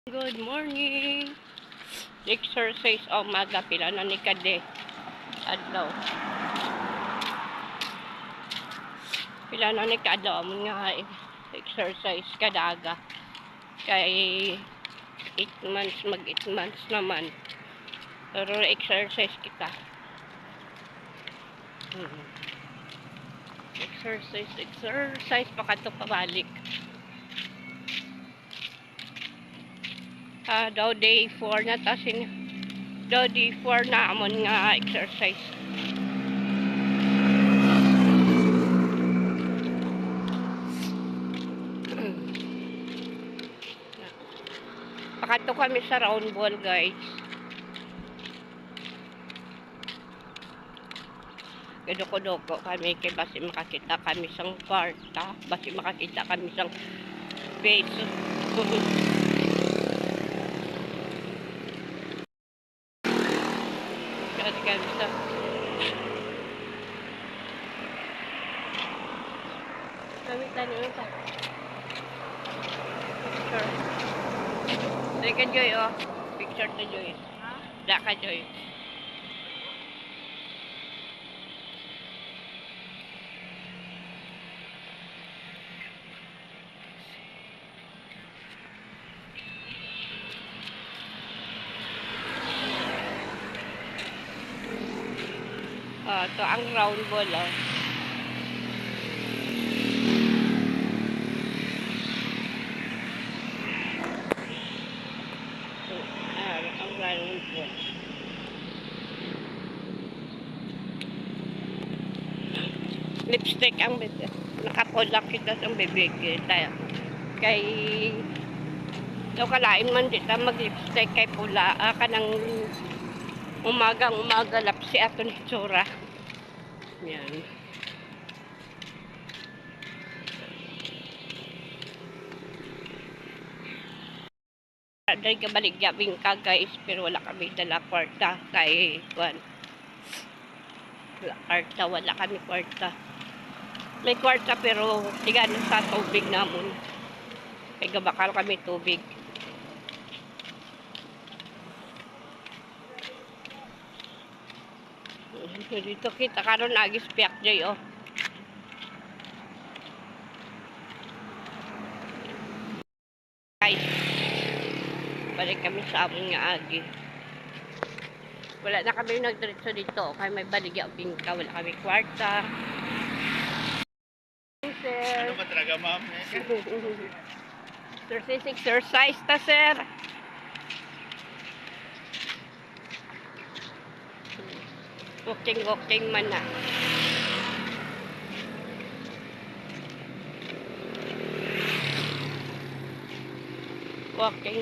Good morning. Exercise o umaga pila na ni kade. Adlaw. Pila na ni kadlaw mo nga exercise kadaga. Kay 8 months mag 8 months naman. Pero exercise kita. Exercise pa kadto pabalik. Daw day 4 na tasin. Daw day 4 na amon nga exercise. Pakato kami sa round ball, guys. Gadoko-doko kami kay basi makakita kami sang kwarta, basi makakita kami sang face. Kami sa kami tanong sa picture. Teka Joy, oh. Picture na Joy. Da ka Joy. Ito ang round ball, oh. Ang round ball. Lipstick ang bebe. Nakapulak kita sa bibig. Tayo. Kay daw kalain man dito mag-lipstick kay pula. Kanang umagang-umaga lapsi ato ni tsura. Yan. Dahil kabaligyan ka guys, pero wala kami dala kwarta kay Juan. Wala kami kwarta. May kwarta pero tigan sa tubig namon. Kay gabakal kami tubig. Dito kita karon agis piak joy, oh. Guys, balik kami sa amon nga agi. Wala na kami nagdiretso dito kay may baligya bingka, wala kami kwarta. Ano ba talaga, ma'am? Exercise ta, sir. Walking man na. Walking.